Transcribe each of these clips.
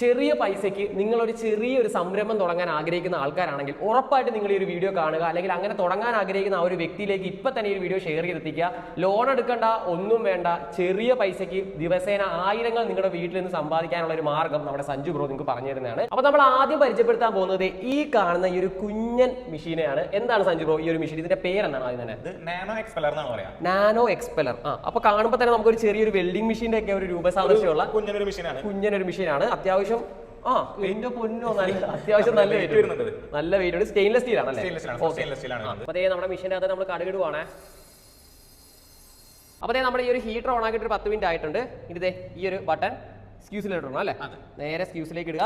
ചെറിയ പൈസയ്ക്ക് നിങ്ങളൊരു ചെറിയൊരു സംരംഭം തുടങ്ങാൻ ആഗ്രഹിക്കുന്ന ആൾക്കാരാണെങ്കിൽ ഉറപ്പായിട്ട് നിങ്ങൾ ഈ ഒരു വീഡിയോ കാണുക. അല്ലെങ്കിൽ അങ്ങനെ തുടങ്ങാൻ ആഗ്രഹിക്കുന്ന ആ ഒരു വ്യക്തിയിലേക്ക് ഇപ്പം തന്നെ ഈ ഒരു വീഡിയോ ഷെയർ ചെയ്തെത്തിക്കുക. ലോൺ എടുക്കേണ്ട, ഒന്നും വേണ്ട, ചെറിയ പൈസയ്ക്ക് ദിവസേന ആയിരങ്ങൾ നിങ്ങളുടെ വീട്ടിൽ നിന്ന് സമ്പാദിക്കാനുള്ള ഒരു മാർഗ്ഗം നമ്മുടെ സഞ്ജു ബ്രോ നിങ്ങൾക്ക് പറഞ്ഞു തരുന്നതാണ്. അപ്പോൾ നമ്മൾ ആദ്യം പരിചയപ്പെടുത്താൻ പോകുന്നത് ഈ കാണുന്ന ഈ ഒരു കുഞ്ഞൻ മെഷീനെയാണ്. എന്താണ് സഞ്ജു ബ്രോ ഈ ഒരു മെഷീൻ? ഇതിന്റെ പേരെന്താണ് ആദ്യം തന്നെ? നാനോ എക്സ്പെലർ എന്നാണ് പറയാ. നാനോ എക്സ്പെലർ. അപ്പോൾ കാണുമ്പോൾ തന്നെ നമുക്കൊരു ചെറിയൊരു വെൽഡിംഗ് മെഷീന്റെ ഒക്കെ ഒരു രൂപസാദൃശ്യമുള്ള കുഞ്ഞനൊരു മെഷീനാണ്. അത്യാവശ്യം എന്റെ പൊന്നോ, അത്യാവശ്യം നല്ല വെയിറ്റ് ഉണ്ട്. സ്റ്റെയിൻലെസ് സ്റ്റീൽ ആണല്ലേ? അപ്പൊ നമ്മുടെ മെഷീൻ്റെ അകത്ത് നമ്മൾ കടുകിടുവാണേ. അപ്പൊ നമ്മുടെ ഈ ഒരു ഹീറ്റർ ഓൺ ആക്കിയിട്ട് ഒരു 10 മിനിറ്റ് ആയിട്ടുണ്ട്. ഇതേ ഈ ഒരു ബട്ടൺ സ്ക്യൂസിലിടണം അല്ലേ? നേരെ സ്ക്യൂസിലേക്ക് ഇടുക.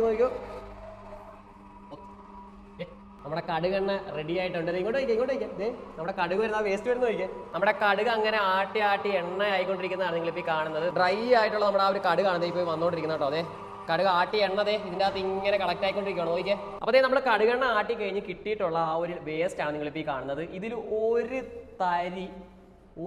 നോക്കൂ നമ്മുടെ കടുകെണ്ണ റെഡി ആയിട്ടുണ്ട്. ഇങ്ങോട്ട് നമ്മുടെ കടുക് വരുന്ന വേസ്റ്റ് വരുന്ന നോക്കിയേ. നമ്മുടെ കടുക് അങ്ങനെ ആട്ടി എണ്ണ ആയിക്കൊണ്ടിരിക്കുന്നതാണ് നിങ്ങളിപ്പോൾ ഈ കാണുന്നത്. ഡ്രൈ ആയിട്ടുള്ള നമ്മുടെ ആ ഒരു കടുകാണ് ഇപ്പോൾ വന്നുകൊണ്ടിരിക്കുന്നത് കേട്ടോ. അതെ, കടുക് ആട്ടി എണ്ണതേ ഇതിൻ്റെ അകത്ത് ഇങ്ങനെ കളക്ട് ആയിക്കൊണ്ടിരിക്കുകയാണ് നോക്കിയേ. അപ്പോൾ നമ്മൾ കടുകെണ്ണ ആട്ടി കഴിഞ്ഞ് കിട്ടിയിട്ടുള്ള ആ ഒരു വേസ്റ്റ് ആണ് നിങ്ങളിപ്പോൾ ഈ കാണുന്നത്. ഇതിൽ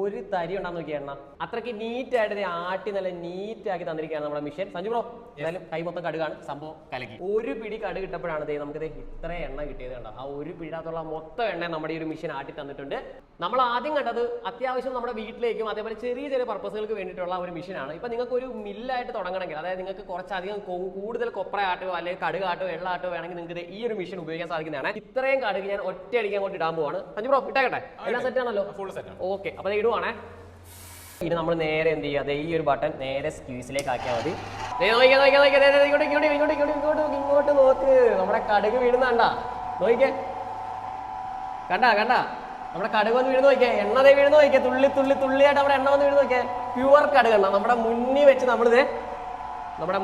ഒരു തരി ഉണ്ടാന്ന് നോക്കിയ എണ്ണ അത്രയ്ക്ക് നീറ്റായിട്ട് ആട്ടി നല്ല നീറ്റാക്കി തന്നിരിക്കുകയാണ് നമ്മുടെ മിഷൻ. സഞ്ജു ബ്രോ എന്തായാലും കൈ മൊത്തം കടുകാണ്, സംഭവം കലക്കി. ഒരു പിടി കടുക് ഇട്ടപ്പോഴാണ് നമുക്ക് ഇത്ര എണ്ണ കിട്ടിയത് കണ്ടോ. ആ ഒരു പിടിയകത്തുള്ള മൊത്തം എണ്ണ നമ്മുടെ ഈ ഒരു മിഷൻ ആട്ടി തന്നിട്ടുണ്ട്. നമ്മൾ ആദ്യം കണ്ടത് അത്യാവശ്യം നമ്മുടെ വീട്ടിലേക്കും അതേപോലെ ചെറിയ പർപ്പസുകൾക്ക് വേണ്ടിയിട്ടുള്ള ഒരു മിഷനാണ്. ഇപ്പൊ നിങ്ങൾക്ക് ഒരു മില്ലായിട്ട് തുടങ്ങണമെങ്കിൽ, അതായത് നിങ്ങൾക്ക് കുറച്ചധികം കൂടുതൽ കൊപ്ര ആട്ടോ അല്ലെങ്കിൽ കടുകാട്ടോ എള്ളാട്ടോ വേണമെങ്കിൽ നിങ്ങൾക്ക് ഈ ഒരു മിഷൻ ഉപയോഗിക്കാൻ സാധിക്കുന്നതാണ്. ഇത്രയും കടുക് ഞാൻ ഒറ്റയടിക്കാൻ കൊണ്ട് ഇടാൻ പോവാണ്. സഞ്ജു ബ്രോ ഇട്ടേക്കട്ടെ? എല്ലാം സെറ്റ് ആണല്ലോ? ഓക്കെ, അപ്പൊ ഇടുവാണേ. ഇനി നമ്മൾ നേരെ എന്ത് ചെയ്യുക, അതേ ഈ ഒരു ബട്ടൺ നേരെ സ്ക്വീസിലേക്ക് ആക്കിയാൽ മതി. ഇങ്ങോട്ട് നോക്ക്, നമ്മുടെ കടുക് വീഴുന്നുണ്ടാ നോക്കിക്കേ. കണ്ട നമ്മുടെ കടുക് വന്ന് വീഴുന്ന നോക്കിയേ. എണ്ണതേ വീഴുന്ന നോക്കിയേ. തുള്ളിയായിട്ട് നമ്മുടെ എണ്ണ വന്ന് വീഴുന്ന നോക്കിയേ. പ്യുവർ കടുകെണ്ണ നമ്മുടെ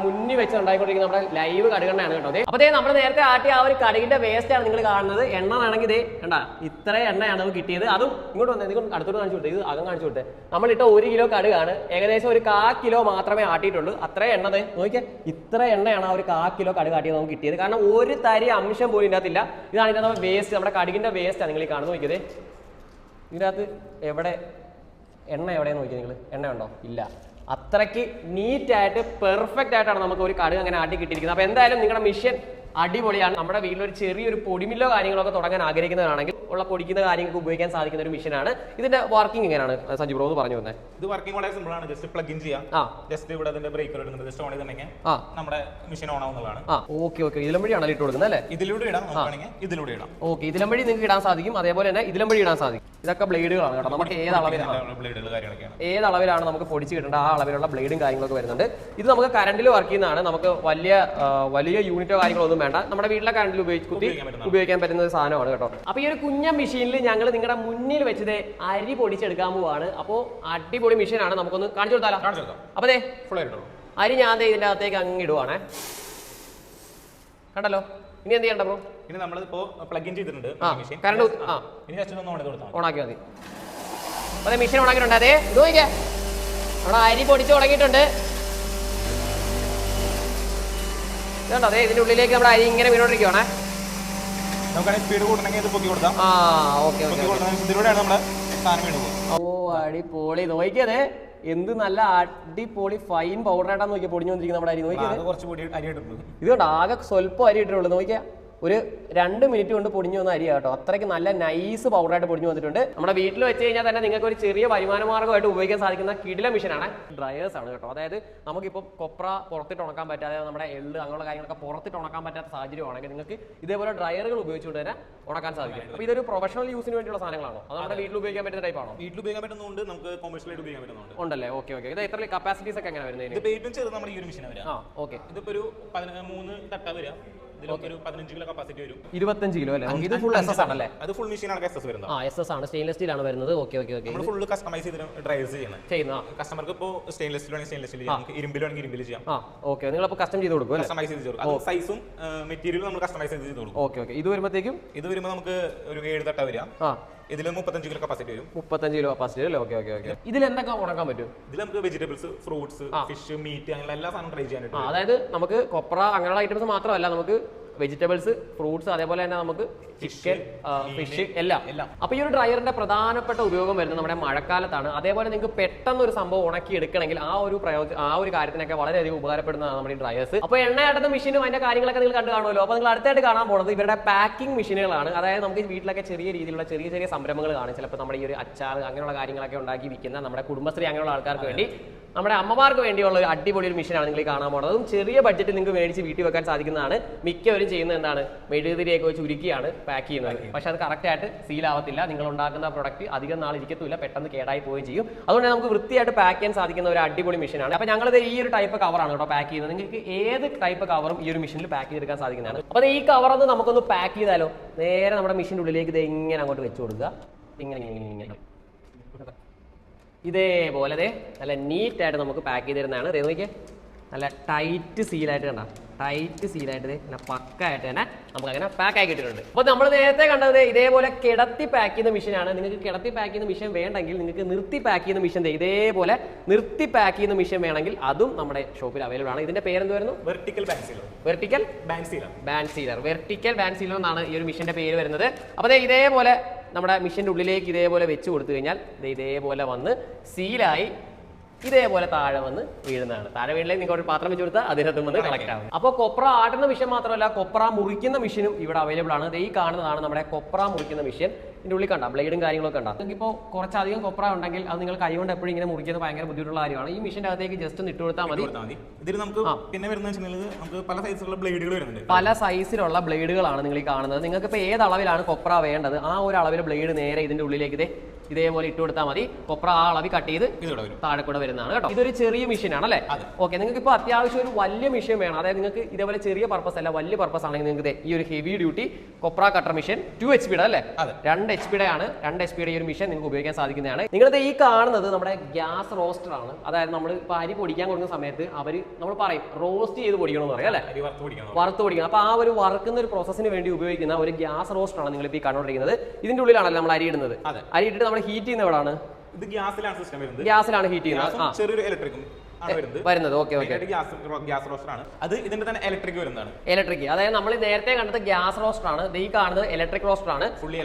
മുന്നിൽ വെച്ച് ഉണ്ടായിക്കൊണ്ടിരിക്കുന്ന നമ്മുടെ ലൈവ് കടുകെണ്ണയാണ് കേട്ടോ. അതെ, അപ്പോൾ നമ്മൾ നേരത്തെ ആട്ടിയ ആ ഒരു കടുകിന്റെ വേസ്റ്റ് ആണ് നിങ്ങൾ കാണുന്നത്. എണ്ണ ആണെങ്കിൽ ഇതേ കണ്ട ഇത്ര എണ്ണയാണ് നമുക്ക് കിട്ടിയത്. അതും ഇങ്ങോട്ട് വന്നേ, നിങ്ങൾ അടുത്തോട്ട് കാണിച്ചു വിട്ടേ. ഇത് അകം കാണിച്ചു വിട്ടേ. നമ്മളിട്ട 1 കിലോ കടുകാണ്, ഏകദേശം ഒരു 1/4 കിലോ മാത്രമേ ആട്ടിയിട്ടുള്ളൂ. അത്ര എണ്ണതേ നോക്കിയാൽ ഇത്ര എണ്ണയാണ് ആ ഒരു 1/4 കിലോ കടുക് ആട്ടിയത് നമുക്ക് കിട്ടിയത്. കാരണം ഒരു തരി അംശം പോലും ഇതിനകത്തില്ല. ഇതാണ് ഇതിനകത്ത് വേസ്റ്റ്, നമ്മുടെ കടുകിന്റെ വേസ്റ്റാണ് നിങ്ങൾ ഈ കാണുന്നത്. നോക്കിയതേ ഇതിനകത്ത് എവിടെ എണ്ണ എവിടെയെന്ന് നോക്കിയാൽ നിങ്ങൾ എണ്ണ ഉണ്ടോ? ഇല്ല. അത്രയ്ക്ക് നീറ്റായിട്ട് പെർഫെക്റ്റ് ആയിട്ടാണ് നമുക്ക് ഒരു കടുക് അങ്ങനെ ആട്ടി കിട്ടിയിരിക്കുന്നത്. അപ്പോൾ എന്തായാലും നിങ്ങളുടെ മിഷൻ അടിപൊളിയാണ്. നമ്മുടെ വീട്ടിലൊരു ചെറിയൊരു പൊടിമില്ലോ കാര്യങ്ങളൊക്കെ തുടങ്ങാൻ ആഗ്രഹിക്കുന്നതാണെങ്കിൽ ഉള്ള പൊടിക്കുന്ന കാര്യങ്ങൾക്ക് ഉപയോഗിക്കാൻ സാധിക്കുന്ന ഒരു മെഷീനാണ്. ഇതിന്റെ വർക്കിംഗ് എങ്ങനെയാണ് സഞ്ജു ബ്രോ എന്ന് പറഞ്ഞു തന്നെ? ഇത് വർക്കിംഗ് വളരെ സിമ്പിൾ ആണ്. ജസ്റ്റ് പ്ലഗ് ഇൻ ചെയ്യാം. ജസ്റ്റ് ഇവിടെ അതിന്റെ ബ്രേക്കർ ഇടുന്നത് ജസ്റ്റ് ഓൺ ചെയ്തിട്ടുണ്ടെങ്കിൽ നമ്മുടെ മെഷീൻ ഓൺ ആവുന്നതാണ്. ഓക്കെ. ഇതിലും വഴിയാണ് ഇട്ട് കൊടുക്കുന്നത് അല്ലേ? ഇതിലൂടെ ഇടാം, ഇതിലൂടെ ഇടാം. ഓക്കെ, ഇതിലും വഴി നിങ്ങൾക്ക് ഇടാൻ സാധിക്കും. അതേപോലെ തന്നെ ഇതിലും വഴി ഇടാൻ സാധിക്കും. ഇതൊക്കെ ബ്ലേഡുകളാണ് കേട്ടോ. നമുക്ക് ഏത് അളവിലാണ് നമുക്ക് പൊടിച്ച് കിട്ടേണ്ട ആ അളവിലുള്ള ബ്ലേഡും കാര്യങ്ങളൊക്കെ വരുന്നുണ്ട്. ഇത് നമുക്ക് കറണ്ടിൽ വർക്ക് ചെയ്യുന്നതാണ്. നമുക്ക് വലിയ യൂണിറ്റോ കാര്യങ്ങളോ ഒന്നും വേണ്ട. നമ്മുടെ വീട്ടിലെ കറണ്ടിൽ ഉപയോഗിക്കാൻ പറ്റുന്ന ഒരു സാധനമാണ് കേട്ടോ. അപ്പോൾ ഈ ഒരു കുഞ്ഞ മെഷീനിൽ ഞങ്ങൾ നിങ്ങളുടെ മുന്നിൽ വെച്ചത് അരി പൊടിച്ചെടുക്കാൻ പോവാണ്. അപ്പോൾ അടിപൊളി മെഷീനാണ്. നമുക്കൊന്ന് കാണിച്ചു കൊടുത്താലോ? അപ്പോൾ അരി ഞാൻ ഇതിന്റെ അകത്തേക്ക് അങ്ങ് ഇടുവാണേ. കണ്ടല്ലോ. ഇനി എന്ത് ചെയ്യണ്ട ബ്രോ? ഇനി നമ്മളിപ്പോ പ്ലഗ് ഇൻ ചെയ്തിട്ടുണ്ട് കറണ്ട്. ഓണാക്കി മതി. അതെ, മെഷീൻ ഓണാക്കിയിട്ടുണ്ട്. അതെ, ഇത് നോക്കിയേ, നമ്മുടെ അരി പൊടിച്ച് തുടങ്ങിയിട്ടുണ്ട്. ഇതുണ്ടോ? അതെ, ഇതിന്റെ ഉള്ളിലേക്ക് നമ്മുടെ അരി ഇങ്ങനെ വീണോണ്ടിരിക്കുവാണേ. സ്പീഡ് കൂട്ടണമെങ്കിൽ ഇത് പൊക്കി കൊടുക്കാം. ഓക്കെ. ഓ അടിപൊളി. നോക്കിയതേ എന്ത് നല്ല അടിപൊളി ഫൈൻ പൗഡറായിട്ടാന്ന് നോക്കിയാൽ പൊടിഞ്ഞു വന്നിരിക്കുന്നത് നമ്മുടെ അരി. നോക്കിയത് ഇതുകൊണ്ട് ആകെ സ്വല്പം അരി ഇട്ടിട്ടുള്ളൂ. നോക്കിയാൽ ഒരു 2 മിനിറ്റ് കൊണ്ട് പൊടിഞ്ഞു വന്ന അരിയാണ് കേട്ടോ. അത്രയ്ക്ക് നല്ല നൈസ് പൗഡറായിട്ട് പൊടിഞ്ഞു വന്നിട്ടുണ്ട്. നമ്മുടെ വീട്ടിൽ വെച്ച് കഴിഞ്ഞാൽ തന്നെ നിങ്ങൾക്ക് ഒരു ചെറിയ വരുമാന മാർഗ്ഗമായിട്ട് ഉപയോഗിക്കാൻ സാധിക്കുന്ന കിടില മെഷീനാണ്. ഡ്രയേഴ്സ് ആണ് കേട്ടോ. അതായത് നമുക്കിപ്പോൾ കൊപ്ര പുറത്തിട്ട് ഉണക്കാൻ പറ്റാതെ നമ്മുടെ എള്ള് അങ്ങനെയുള്ള കാര്യങ്ങളൊക്കെ പുറത്തിട്ട് ഉണക്കാൻ പറ്റാത്ത സാഹചര്യമാണെങ്കിൽ നിങ്ങൾക്ക് ഇതേപോലെ ഡ്രയറുകൾ ഉപയോഗിച്ചുകൊണ്ട് തന്നെ ഉണക്കാൻ സാധിക്കും. അപ്പോൾ ഇതൊരു പ്രൊഫഷണൽ യൂസിന് വേണ്ടിയുള്ള സാധനങ്ങളാണോ? അത് നമ്മുടെ വീട്ടിൽ ഉപയോഗിക്കാൻ പറ്റുന്ന ടൈപ്പാണോ? വീട്ടിൽ ഉപയോഗിക്കാൻ പറ്റുന്നുണ്ട്, നമുക്ക് കൊമേഴ്ഷ്യലായിട്ട് ഉപയോഗിക്കാൻ പറ്റുന്നുണ്ട്. ഉണ്ടല്ലേ? ഓക്കെ. ഇത് എത്ര കപ്പാസിറ്റീസ് ഒക്കെ എങ്ങനെ വരുന്നത്? നമ്മുടെ ഈ ഒരു മെഷീൻ വരാം. ഓക്കെ. ഇതിപ്പോ ഒരു 3 തട്ട വരാം. ഇതിലൊരു 15 കിലോ കപ്പാസിറ്റി വരും. 25 കിലോ അല്ലേ? ഇത് ഫുൾ SS ആണല്ലേ? അത് ഫുൾ മെഷീനാണ് SS വരുന്നത്. SS ആണ്, സ്റ്റെയിൻലെസ് സ്റ്റീൽ ആണ് വരുന്നത്. ഓക്കെ. നമ്മൾ ഫുൾ കസ്റ്റമൈസ് ചെയ്ത് ഡ്രൈവേഴ്സ് ചെയ്യുന്നത്. കസ്റ്റമർക്ക് ഇപ്പോൾ സ്റ്റെയിൻലെസ് സ്റ്റീൽ ആണെങ്കിൽ സ്റ്റെയിൻലെസ് സ്റ്റീൽ ചെയ്യാം, ഇരിമ്പിൽ ആണെങ്കിൽ ഇരിമ്പിൽ ചെയ്യാം. ഓക്കെ. നിങ്ങൾ അപ്പോൾ കസ്റ്റം ചെയ്ത് കൊടുക്കും? കസ്റ്റമൈസ് ചെയ്ത് കൊടുക്കും. അത് സൈസും മെറ്റീരിയലും നമ്മൾ കസ്റ്റമൈസ് ചെയ്ത് കൊടുക്കും. ഓക്കെ. ഇത് വരുമ്പോൾ നമുക്ക് ഒരു 7 തട്ട വരാം. ഇതിൽ 35 കിലോ കപ്പാസിറ്റി വരും. 35 കിലോ കപ്പാസിറ്റി അല്ലേ? ഓക്കെ. ഇതിൽ എന്തൊക്കെ ഉണക്കാൻ പറ്റും? ഇതിൽ നമുക്ക് വെജിറ്റബിൾസ്, ഫ്രൂട്ട്സ്, ഫിഷ്, മീറ്റ് അങ്ങനെ എല്ലാ സാധനവും ട്രൈ ചെയ്യാനായിട്ട്. അതായത് നമുക്ക് കൊപ്ര അങ്ങനെയുള്ള ഐറ്റംസ് മാത്രമല്ല, നമുക്ക് വെജിറ്റബിൾസ്, ഫ്രൂട്ട്സ്, അതേപോലെ തന്നെ നമുക്ക് ചിക്കൻ, ഫിഷ് എല്ലാം. അപ്പൊ ഈ ഒരു ഡ്രയറിന്റെ പ്രധാനപ്പെട്ട ഉപയോഗം വരുന്നത് നമ്മുടെ മഴക്കാലത്താണ്. അതേപോലെ നിങ്ങൾക്ക് പെട്ടെന്ന് ഒരു സംഭവം ഉണക്കി എടുക്കണമെങ്കിൽ ആ ഒരു കാര്യത്തിനൊക്കെ വളരെയധികം ഉപകാരപ്പെടുന്നതാണ് നമ്മുടെ ഈ ഡ്രയേഴ്സ്. അപ്പോൾ എണ്ണയാട്ടുന്ന മെഷീനും അതിന്റെ കാര്യങ്ങളൊക്കെ നിങ്ങൾ കണ്ടു കാണുമല്ലോ. അപ്പോൾ നിങ്ങൾ അടുത്തായിട്ട് കാണാൻ പോകുന്നത് ഇവരുടെ പാക്കിംഗ് മെഷീനുകളാണ്. അതായത് നമുക്ക് വീട്ടിലൊക്കെ ചെറിയ രീതിയിലുള്ള ചെറിയ സംരംഭങ്ങൾ കാണും. ചിലപ്പോൾ നമ്മുടെ ഈ ഒരു അച്ചാർ അങ്ങനെയുള്ള കാര്യങ്ങളൊക്കെ ഉണ്ടാക്കി വിൽക്കുന്ന നമ്മുടെ കുടുംബശ്രീ അങ്ങനെയുള്ള ആൾക്കാർക്ക് വേണ്ടി, നമ്മുടെ അമ്മമാർക്ക് വേണ്ടിയുള്ള ഒരു അടിപൊളി ഒരു മെഷീനാണ് നിങ്ങൾ കാണാൻ പോകുന്നത്. അതും ചെറിയ ബഡ്ജറ്റിൽ നിങ്ങൾക്ക് മേടിച്ച് വീട്ടിൽ വെക്കാൻ സാധിക്കുന്നതാണ്. മിക്കവരും ചെയ്യുന്നത് എന്താണ്, മെഴുകുതിരിയൊക്കെ വെച്ച് ഉരുക്കിയാണ് പാക്ക് ചെയ്യുന്നത്. പക്ഷെ അത് കറക്റ്റായിട്ട് സീൽ ആവത്തില്ല. നിങ്ങൾ ഉണ്ടാക്കുന്ന പ്രൊഡക്റ്റ് അധികം നാൾ ഇരിക്കത്തില്ല, പെട്ടെന്ന് കേടായി പോവുകയും ചെയ്യും. അതുകൊണ്ട് നമുക്ക് വൃത്തിയായിട്ട് പാക്ക് ചെയ്യാൻ സാധിക്കുന്ന ഒരു അടിപൊളി മെഷീനാണ്. അപ്പോൾ ഞങ്ങളത് ഈ ഒരു ടൈപ്പ് കവറാണ് കേട്ടോ പാക്ക് ചെയ്യുന്നത്. നിങ്ങൾക്ക് ഏത് ടൈപ്പ് കവറും ഈ ഒരു മെഷീനിൽ പാക്ക് ചെയ്തെടുക്കാൻ സാധിക്കുന്നതാണ്. അപ്പോൾ ഈ കവറൊന്ന് നമുക്കൊന്ന് പാക്ക് ചെയ്താലോ. നേരെ നമ്മുടെ മെഷീൻ്റെ ഉള്ളിലേക്ക് ഇത് എങ്ങനെ അങ്ങോട്ട് വെച്ച് കൊടുക്കുക. ഇങ്ങനെ ഇതേപോലെ നല്ല നീറ്റായിട്ട് നമുക്ക് പാക്ക് ചെയ്ത് തരുന്നതാണ്. നോക്കിയേ, നല്ല ടൈറ്റ് സീലായിട്ട് കണ്ട, ടൈറ്റ് സീലായിട്ട് നല്ല പക്കായിട്ട് തന്നെ നമുക്ക് അങ്ങനെ പാക്ക് ആക്കി ഇട്ടിട്ടുണ്ട്. അപ്പോൾ നമ്മൾ നേരത്തെ കണ്ടത് ഇതേപോലെ കിടത്തി പാക്ക് ചെയ്യുന്ന മെഷീനാണ്. നിങ്ങൾക്ക് കിടത്തി പാക്ക് ചെയ്യുന്ന മെഷീൻ വേണ്ടെങ്കിൽ നിങ്ങൾക്ക് നിർത്തി പാക്ക് ചെയ്യുന്ന മെഷീൻ, ഇതേപോലെ നിർത്തി പാക്ക് ചെയ്യുന്ന മെഷീൻ വേണമെങ്കിൽ അതും നമ്മുടെ ഷോപ്പിൽ അവൈലബിൾ ആണ്. ഇതിന്റെ പേരെന്ത് വരുന്നു? Vertical band sealer. Vertical band sealer എന്നാണ് ഈ ഒരു മെഷീന്റെ പേര് വരുന്നത്. അപ്പോൾ ഇതേപോലെ നമ്മുടെ മെഷീൻ്റെ ഉള്ളിലേക്ക് ഇതേപോലെ വെച്ച് കൊടുത്തു കഴിഞ്ഞാൽ ഇതേപോലെ വന്ന് സീലായി ഇതേപോലെ താഴെ വന്ന് വീഴുന്നതാണ്. താഴെ വീട്ടിലേക്ക് നിങ്ങൾക്ക് ഒരു പാത്രം വെച്ച് കൊടുത്താൽ അതിനകത്തും വന്ന് കളക്ട് ആവും. അപ്പോൾ കൊപ്ര ആട്ടുന്ന മെഷീൻ മാത്രമല്ല, കൊപ്ര മുറിക്കുന്ന മെഷീനും ഇവിടെ അവൈലബിൾ ആണ്. ഈ കാണുന്നതാണ് നമ്മുടെ കൊപ്ര മുറിക്കുന്ന മെഷീൻ. ഇതിൻ്റെ ഉള്ളിൽ കണ്ട ബ്ലേഡും കാര്യങ്ങളൊക്കെ ഉണ്ടാകും. നിങ്ങൾക്ക് ഇപ്പോൾ കുറച്ചധികം കൊപ്ര ഉണ്ടെങ്കിൽ അത് നിങ്ങൾ കൈ കൊണ്ട് എപ്പോഴും ഇങ്ങനെ മുറിക്കുന്നത് ഭയങ്കര ബുദ്ധിമുട്ടുള്ള കാര്യമാണ്. ഈ മെഷീൻ്റെ അകത്തേക്ക് ജസ്റ്റ് ഒന്ന് ഇട്ട് കൊടുത്താൽ മതി. ഇതിൽ നമുക്ക് പിന്നെ നമുക്ക് പല സൈസിലുള്ള ബ്ലേഡുകൾ വരുന്നുണ്ട്. പല സൈസിലുള്ള ബ്ലേഡുകളാണ് നിങ്ങൾ ഈ കാണുന്നത്. നിങ്ങൾക്ക് ഇപ്പോൾ ഏത് അളവിലാണ് കൊപ്ര വേണ്ടത് ആ ഒരു അളവിൽ ബ്ലേഡ് നേരെ ഇതിൻ്റെ ഉള്ളിലേക്ക് ഇതേപോലെ ഇട്ട് കൊടുത്താൽ മതി. കൊപ്ര ആ അളവിൽ കട്ട് ചെയ്ത് താഴെ കൂടെ വരുന്നതാണ് കേട്ടോ. ഇതൊരു ചെറിയ മെഷീൻ ആണല്ലേ? ഓക്കെ. നിങ്ങൾക്ക് ഇപ്പോൾ അത്യാവശ്യം ഒരു വലിയ മെഷീൻ വേണം, അതായത് നിങ്ങൾക്ക് ഇതേപോലെ ചെറിയ പർപ്പസ് അല്ല വലിയ പർപ്പസ് ആണെങ്കിൽ നിങ്ങൾക്ക് ഈ ഒരു ഹെവി ഡ്യൂട്ടി കൊപ്ര കട്ടർ മെഷീൻ 2 HP അല്ലേ? 2 HP ആണ്. 2 HP ഈ ഒരു മെഷീൻ നിങ്ങൾക്ക് ഉപയോഗിക്കാൻ സാധിക്കുന്നതാണ്. നിങ്ങളിത് ഈ കാണുന്നത് നമ്മുടെ ഗ്യാസ് റോസ്റ്റർ ആണ്. അതായത് നമ്മൾ ഇപ്പോൾ അരി പൊടിക്കാൻ കൊടുക്കുന്ന സമയത്ത് നമ്മൾ പറയും റോസ്റ്റ് ചെയ്ത് പൊടിക്കണമെന്ന് പറയും അല്ലേ? വറുത്ത് പൊടിക്കണം. അപ്പോൾ ആ ഒരു വറുക്കുന്ന ഒരു പ്രോസസ്സിന് വേണ്ടി ഉപയോഗിക്കുന്ന ഒരു ഗ്യാസ് റോസ്റ്റർ ആണ് നിങ്ങൾ ഇപ്പോൾ ഈ കണ്ടുകൊണ്ടിരിക്കുന്നത്. ഇതിന്റെ ഉള്ളിലാണല്ലോ നമ്മൾ അരി ഇടുന്നത്. അരി ഇട്ടിട്ട് നമ്മൾ ഹീറ്റ് ചെയ്യുന്ന എവിടെയാണ്? ഇത് ഗ്യാസിലാണ് സിസ്റ്റം വരുന്നത്. ഗ്യാസിലാണ് ഹീറ്റ് ചെയ്യുന്നത്. ചെറിയൊരു ഇലക്ട്രിക്കും വരുന്നത്. Okay okay. ഗ്യാസ് റോസ്റ്റർ ആണ്. അത് ഇതിന്റെ തന്നെ ഇലക്ട്രിക് വരുന്നതാണ്. ഇലക്ട്രിക്, അതായത് നമ്മൾ നേരത്തെ കണ്ടത് ഗ്യാസ് റോസ്റ്റർ ആണ്. ഈ കാണുന്നത് ഇലക്ട്രിക് റോസ്റ്റർ ആണ്. ഫുള്ളി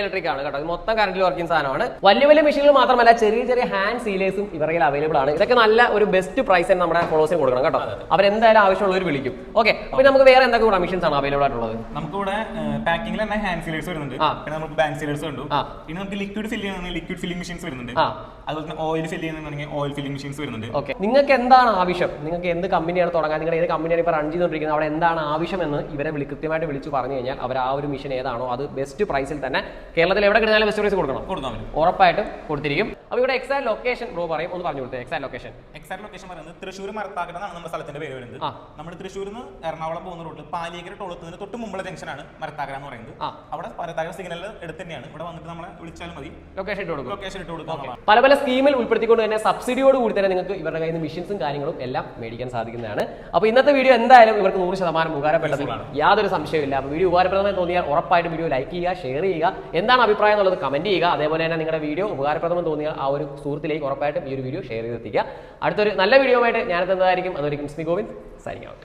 ഇലക്ട്രിക് ആണ് കേട്ടോ. മൊത്തം കറന്റ് വർക്കിംഗ് സാധനമാണ്. വലിയ മെഷീനുകൾ മാത്രമല്ല ചെറിയ ഹാൻഡ് സീലേഴ്സും ഇവരുടെ അവൈലബിൾ ആണ്. ഇതൊക്കെ നല്ല ഒരു ബെസ്റ്റ് പ്രൈസ് തന്നെ നമ്മുടെ ഫോളോവേഴ്സിന് കൊടുക്കണം കേട്ടോ. അവരെന്തായാലും ആവശ്യമുള്ളവർ വിളിക്കും. ഓക്കെ. അപ്പോൾ നമുക്ക് വേറെ എന്തൊക്കെ മെഷീൻസ് ആണ് അവൈലബിൾ ആയിട്ടുള്ളത്? നമുക്കിവിടെ പാക്കിംഗിൽ തന്നെ ഹാൻഡ് സീലേഴ്സ് വരുന്നുണ്ട്. പിന്നെ നമുക്ക് ബാങ്ക് സീലേഴ്സ് ഉണ്ട്. പിന്നെ നമുക്ക് ലിക്വിഡ് ഫില്ലിംഗ് മെഷീൻസ് വരുന്നുണ്ട്. അതുപോലെ തന്നെ ഓയിൽ ഫില്ല് ചെയ്യുന്നുണ്ടെങ്കിൽ ഓയിൽ ഫില്ലിംഗ് മെഷീൻസ് വരുന്നുണ്ട്. ഓക്കെ. നിങ്ങൾക്ക് എന്താണ് ആവശ്യം, നിങ്ങൾക്ക് എന്ത് കമ്പനിയാണ് തുടങ്ങാൻ, നിങ്ങളുടെ ഏത് കമ്പനിയാണ് ഇപ്പോൾ റൺ ചെയ്തുകൊണ്ടിരിക്കുന്നത്, അവിടെ എന്താണ് ആവശ്യമെന്ന് ഇവരെ കൃത്യമായിട്ട് വിളിച്ച് പറഞ്ഞു കഴിഞ്ഞാൽ അവർ ആ ഒരു മെഷീൻ ഏതാണോ അത് ബെസ്റ്റ് പ്രൈസിൽ തന്നെ കേരളത്തിൽ എവിടെ കിടന്നാലും ബെസ്റ്റ് പ്രൈസ് കൊടുക്കണം. ഉറപ്പായിട്ടും കൊടുത്തിരിക്കും. അപ്പോൾ ഇവിടെ എക്സാക്ട് ലൊക്കേഷൻ ബ്രോ പറയും, ഒന്ന് പറഞ്ഞു കൊടുത്തേ. എക്സാക്ട് ലൊക്കേഷൻ പറയുന്നത് തൃശ്ശൂർ മരത്താക്കട എന്നാണ് നമ്മുടെ സ്ഥലത്തിന്റെ പേര് വരുന്നത്. നമ്മൾ തൃശ്ശൂരിൽ നിന്ന് എറണാകുളം പോകുന്ന റൂട്ടിൽ പാലിയേക്കര ടോളത്തിന് തൊട്ട് മുമ്പുള്ള ജംഗ്ഷനാണ് മരത്താക്കട എന്ന് പറയുന്നത്. അവിടെ മരത്താക്കട സിഗ്നലിൽ എടുത്ത് തന്നെയാണ്. ഇവിടെ വന്നിട്ട് നമ്മളെ വിളിച്ചാൽ മതി, ലൊക്കേഷൻ ഇട്ട് കൊടുക്കും. പല സ്കീമിൽ ഉൾപ്പെടുത്തിക്കൊണ്ട് തന്നെ സബ്സിഡിയോട് കൂടി തന്നെ നിങ്ങൾക്ക് ഇവരുടെ കയ്യിൽ നിന്ന് മെഷീൻസും കാര്യങ്ങളും എല്ലാം മേടിക്കാൻ സാധിക്കുന്നതാണ്. അപ്പോൾ ഇന്നത്തെ വീഡിയോ എന്തായാലും ഇവർക്ക് 100% ഉപകാരപ്പെട്ടതിൽ യാതൊരു സംശയമില്ല. അപ്പോൾ വീഡിയോ ഉപകാരപ്രദമായി തോന്നിയാൽ ഉറപ്പായിട്ടും വീഡിയോ ലൈക്ക് ചെയ്യുക, ഷെയർ ചെയ്യുക, എന്താണ് അഭിപ്രായം എന്നുള്ളത് കമന്റ് ചെയ്യുക. അതേപോലെ തന്നെ നിങ്ങളുടെ വീഡിയോ ഉപകാരപ്രദമെന്ന് തോന്നിയാൽ ആ ഒരു സുഹൃത്തിലേക്ക് ഉറപ്പായിട്ടും ഈ ഒരു വീഡിയോ ഷെയർ ചെയ്തെത്തിക്കുക. അടുത്തൊരു നല്ല വീഡിയോ ആയിട്ട് ഞാനെത്തുന്നതായിരിക്കും. അതൊരിക്കും സ്മി ഗോവിന്ദ് സൈനിങ് ഔട്ട്.